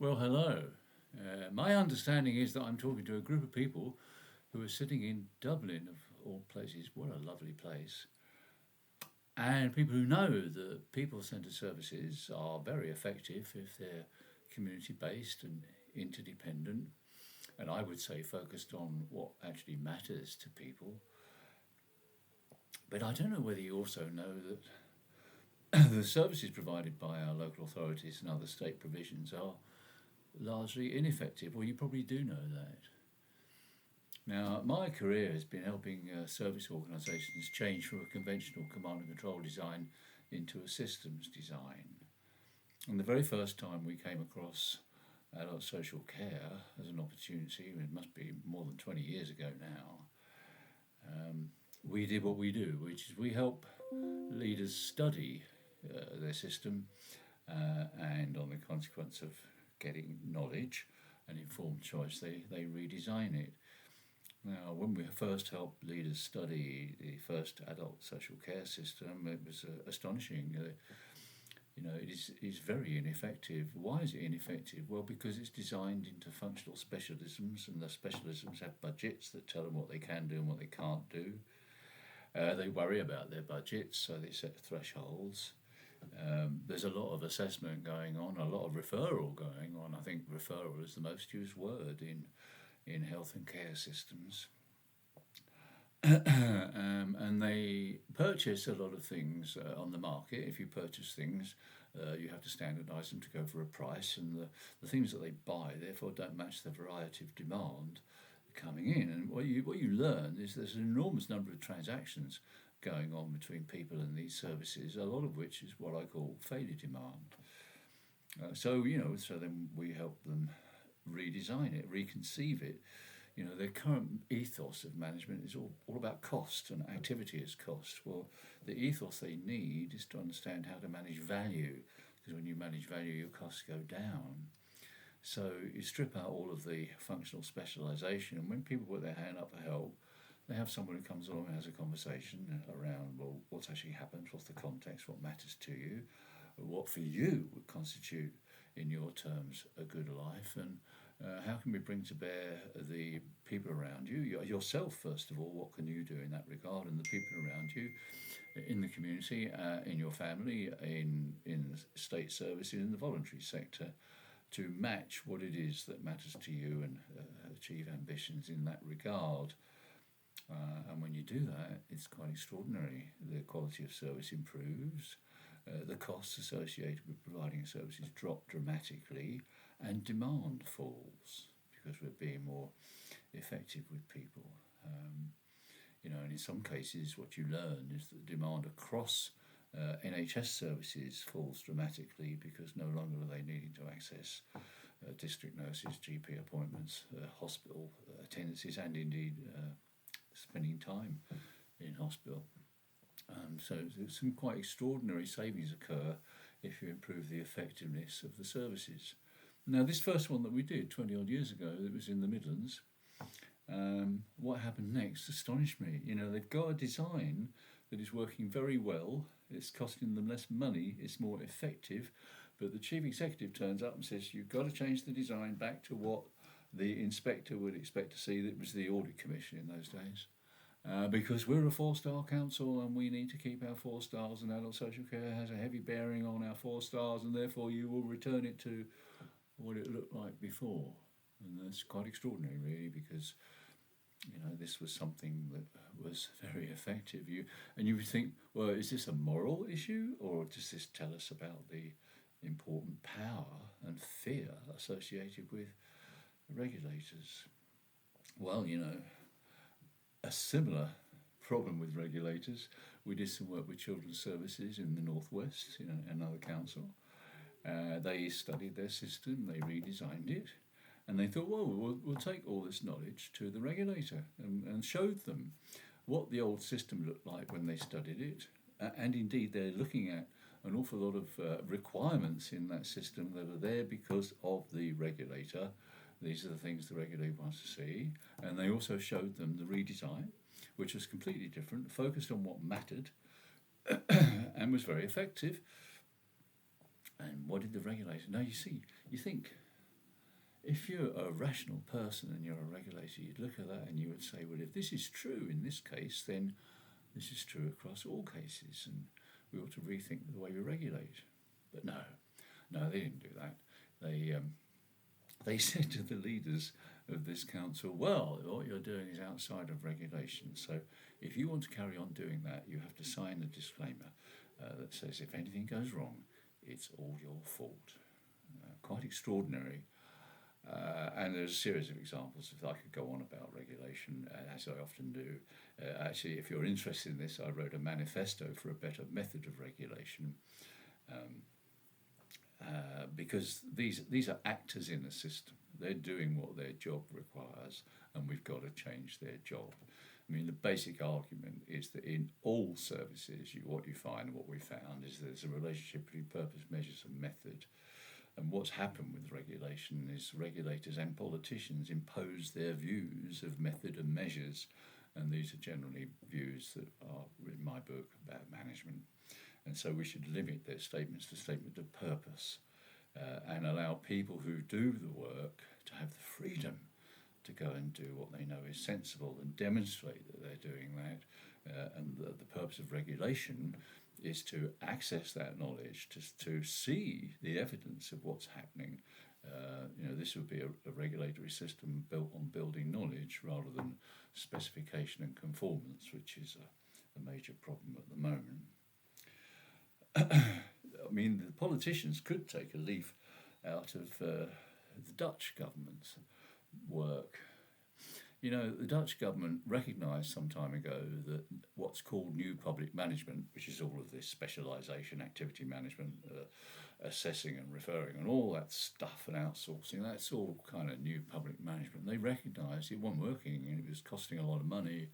Well, hello. My understanding is that I'm talking to a group of people who are sitting in Dublin, of all places. What a lovely place. And people who know that people centred services are very effective if they're community based and interdependent. And I would say focused on what actually matters to people. But I don't know whether you also know that the services provided by our local authorities and other state provisions are largely ineffective. Well, you probably do know that. Now, my career has been helping service organisations change from a conventional command and control design into a systems design. And the very first time we came across adult social care as an opportunity, it must be more than 20 years ago now, we did what we do, which is we help leaders study their system and on the consequence of getting knowledge and informed choice, they redesign it. Now, when we first helped leaders study the first adult social care system, it was astonishing. It is very ineffective. Why is it ineffective? Well, because it's designed into functional specialisms, and the specialisms have budgets that tell them what they can do and what they can't do. They worry about their budgets, so they set thresholds. There's a lot of assessment going on, a lot of referral going on. I think referral is the most used word in health and care systems. And they purchase a lot of things on the market. If you purchase things, you have to standardise them to go for a price, and the things that they buy therefore don't match the variety of demand coming in. And what you learn is there's an enormous number of transactions going on between people and these services, a lot of which is what I call failure demand. So then we help them redesign it, reconceive it. Their current ethos of management is all about cost and activity as cost. Well, the ethos they need is to understand how to manage value, because when you manage value, your costs go down. So you strip out all of the functional specialisation, and when people put their hand up for help, they have someone who comes along and has a conversation around, well, what's actually happened, what's the context, what matters to you, what for you would constitute, in your terms, a good life, and how can we bring to bear the people around you, yourself first of all, what can you do in that regard, and the people around you, in the community, in your family, in state services, in the voluntary sector, to match what it is that matters to you and achieve ambitions in that regard. And when you do that, it's quite extraordinary. The quality of service improves, the costs associated with providing services drop dramatically, and demand falls because we're being more effective with people. And in some cases, what you learn is that demand across NHS services falls dramatically because no longer are they needing to access district nurses, GP appointments, hospital attendances, and indeed spending time in hospital. So some quite extraordinary savings occur if you improve the effectiveness of the services. Now, this first one that we did 20 odd years ago, it was in the Midlands. What happened next astonished me. They've got a design that is working very well. It's costing them less money. It's more effective. But the chief executive turns up and says, you've got to change the design back to what the inspector would expect to see. That was the audit commission in those days. Because we're a 4-star council and we need to keep our 4 stars, and adult social care has a heavy bearing on our 4 stars, and therefore you will return it to what it looked like before. And that's quite extraordinary, really, because this was something that was very effective. You would think, well, is this a moral issue, or does this tell us about the important power and fear associated with regulators? Well, a similar problem with regulators. We did some work with children's services in the northwest, another council. They studied their system, they redesigned it, and they thought, well, we'll take all this knowledge to the regulator and showed them what the old system looked like when they studied it. And indeed, they're looking at an awful lot of requirements in that system that are there because of the regulator. These are the things the regulator wants to see. And they also showed them the redesign, which was completely different, focused on what mattered, and was very effective. And what did the regulator... Now, you think, If you're a rational person and you're a regulator, you'd look at that and you would say, well, if this is true in this case, then this is true across all cases, and we ought to rethink the way we regulate. But no, they didn't do that. They said to the leaders of this council, well, what you're doing is outside of regulation, so if you want to carry on doing that, you have to sign a disclaimer that says if anything goes wrong, it's all your fault. Quite extraordinary. And there's a series of examples. If I could go on about regulation, as I often do. Actually, if you're interested in this, I wrote a manifesto for a better method of regulation, because these are actors in the system. They're doing what their job requires, and we've got to change their job. I mean, the basic argument is that in all services, what you find and what we found is there's a relationship between purpose, measures, and method. And what's happened with regulation is regulators and politicians impose their views of method and measures, and these are generally views that are, in my book, about management. And so we should limit their statements to statement of purpose, and allow people who do the work to have the freedom to go and do what they know is sensible and demonstrate that they're doing that. And the purpose of regulation is to access that knowledge, to see the evidence of what's happening. This would be a regulatory system built on building knowledge rather than specification and conformance, which is a major problem at the moment. I mean, the politicians could take a leaf out of the Dutch government's work. You know, the Dutch government recognised some time ago that what's called new public management, which is all of this specialisation, activity management, assessing and referring and all that stuff and outsourcing, that's all kind of new public management. They recognised it wasn't working and it was costing a lot of money.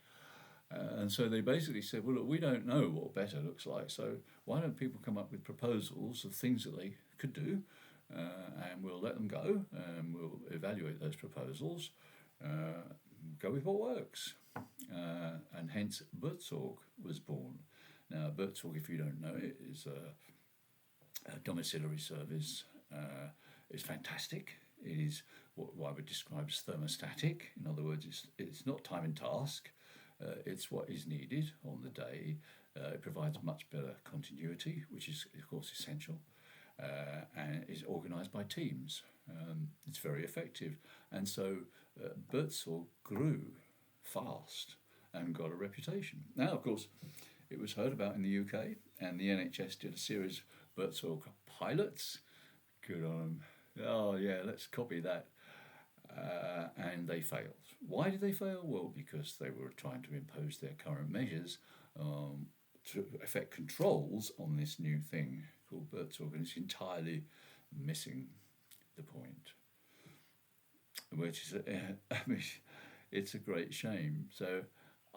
And so they basically said, well, look, we don't know what better looks like, so why don't people come up with proposals of things that they could do, and we'll let them go, and we'll evaluate those proposals, go with what works. And hence Buurtzorg was born. Now, Buurtzorg, if you don't know it, is a domiciliary service. It's fantastic. It is what I would describe as thermostatic. In other words, it's not time and task. It's what is needed on the day. It provides much better continuity, which is, of course, essential, and is organised by teams. It's very effective. And so Buurtzorg grew fast and got a reputation. Now, of course, it was heard about in the UK, and the NHS did a series of Buurtzorg pilots. Good on them. Oh, yeah, let's copy that. And they failed. Why did they fail? Well, because they were trying to impose their current measures to effect controls on this new thing called Buurtzorg, and it's entirely missing the point. Which is, it's a great shame. So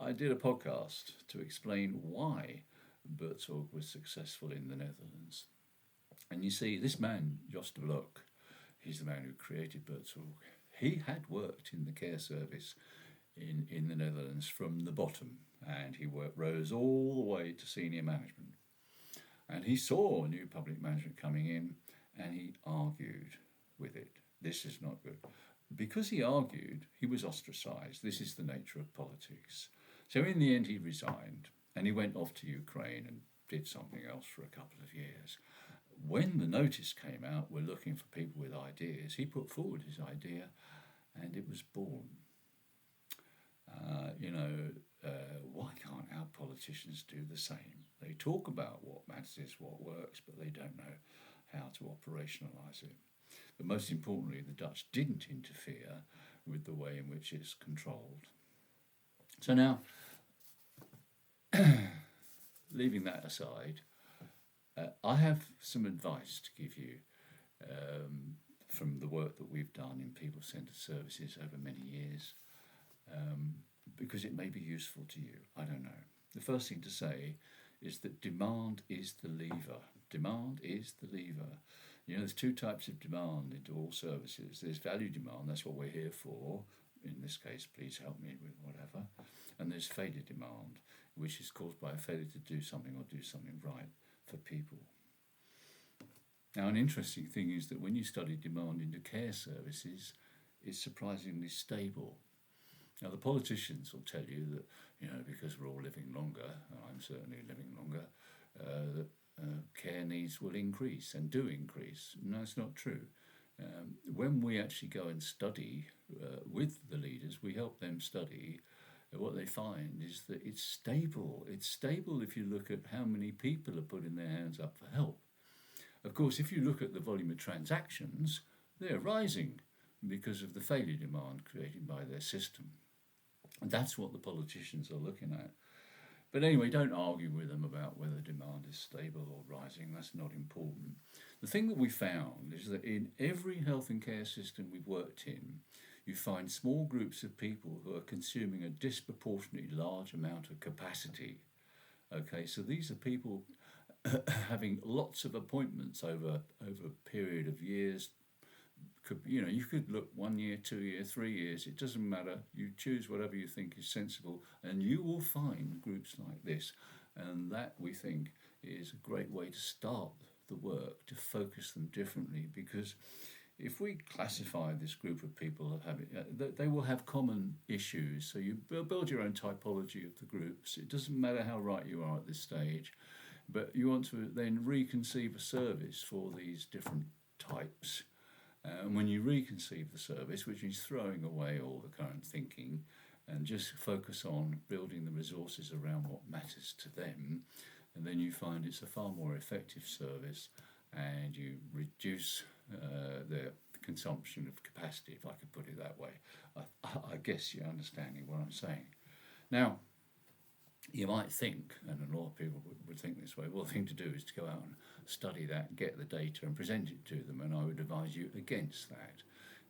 I did a podcast to explain why Buurtzorg was successful in the Netherlands. And you see, this man, Jos de Blok, he's the man who created Buurtzorg. He had worked in the care service in the Netherlands from the bottom, and he rose all the way to senior management. And he saw new public management coming in, and he argued with it. This is not good. Because he argued, he was ostracised. This is the nature of politics. So in the end, he resigned, and he went off to Ukraine and did something else for a couple of years. When the notice came out, we're looking for people with ideas, he put forward his idea, and it was born. Why can't our politicians do the same? They talk about what matters, what works, but they don't know how to operationalise it. But most importantly, the Dutch didn't interfere with the way in which it's controlled. So now, leaving that aside, I have some advice to give you from the work that we've done in people-centred services over many years, because it may be useful to you. I don't know. The first thing to say is that demand is the lever. Demand is the lever. You know, there's two types of demand into all services. There's value demand, that's what we're here for. In this case, please help me with whatever. And there's failure demand, which is caused by a failure to do something or do something right for people. Now, an interesting thing is that when you study demand into care services, is surprisingly stable. Now, the politicians will tell you that, because we're all living longer, and I'm certainly living longer, that care needs will increase and do increase. No, it's not true. When we actually go and study with the leaders, we help them study. What they find is that it's stable. It's stable if you look at how many people are putting their hands up for help. Of course, if you look at the volume of transactions, they're rising because of the failure demand created by their system. And that's what the politicians are looking at. But anyway, don't argue with them about whether demand is stable or rising. That's not important. The thing that we found is that in every health and care system we've worked in, you find small groups of people who are consuming a disproportionately large amount of capacity. Okay, so these are people having lots of appointments over a period of years. You could look 1 year, 2 years, 3 years. It doesn't matter. You choose whatever you think is sensible, and you will find groups like this. And that, we think, is a great way to start the work, to focus them differently. Because if we classify this group of people, they will have common issues. So you build your own typology of the groups. It doesn't matter how right you are at this stage, but you want to then reconceive a service for these different types. And when you reconceive the service, which is throwing away all the current thinking and just focus on building the resources around what matters to them, and then you find it's a far more effective service, and you reduce the consumption of capacity, if I could put it that way. I guess you're understanding what I'm saying. Now, you might think, and a lot of people would think this way, well, the thing to do is to go out and study that, get the data and present it to them, and I would advise you against that,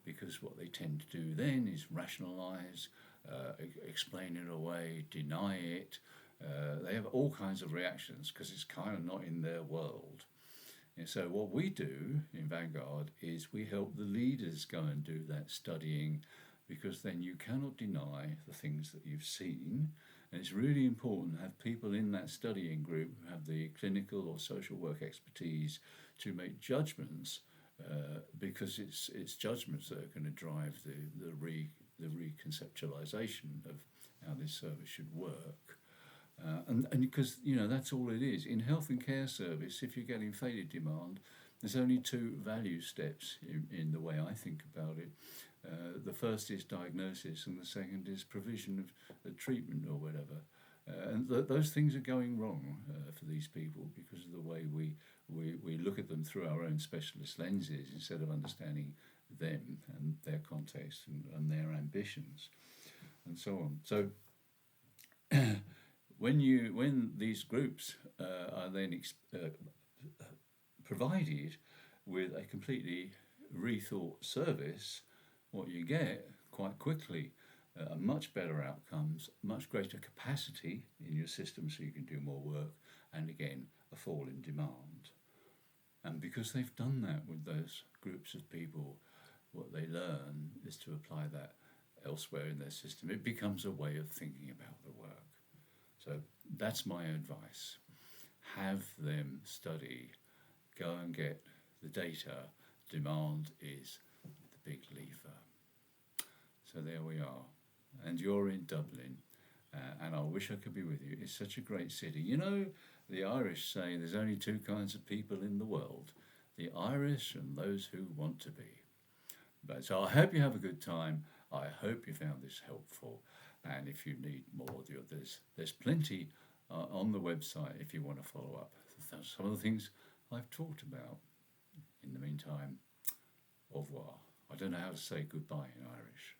because what they tend to do then is rationalise, explain it away, deny it. They have all kinds of reactions because it's kind of not in their world. And so what we do in Vanguard is we help the leaders go and do that studying, because then you cannot deny the things that you've seen. And it's really important to have people in that studying group who have the clinical or social work expertise to make judgments, because it's judgments that are going to drive the reconceptualization of how this service should work. And because, that's all it is. In health and care service, if you're getting failure demand, there's only two value steps in the way I think about it. The first is diagnosis, and the second is provision of treatment or whatever. And those things are going wrong for these people because of the way we look at them through our own specialist lenses instead of understanding them and their context and their ambitions and so on. So when these groups are then provided with a completely rethought service, what you get quite quickly are much better outcomes, much greater capacity in your system so you can do more work, and again, a fall in demand. And because they've done that with those groups of people, what they learn is to apply that elsewhere in their system. It becomes a way of thinking about the work. So that's my advice. Have them study, go and get the data. Demand is the big lever. So there we are. And you're in Dublin, and I wish I could be with you. It's such a great city. The Irish say there's only two kinds of people in the world, the Irish and those who want to be. So I hope you have a good time. I hope you found this helpful. And if you need more, there's plenty on the website if you want to follow up some of the things I've talked about. In the meantime, au revoir. I don't know how to say goodbye in Irish.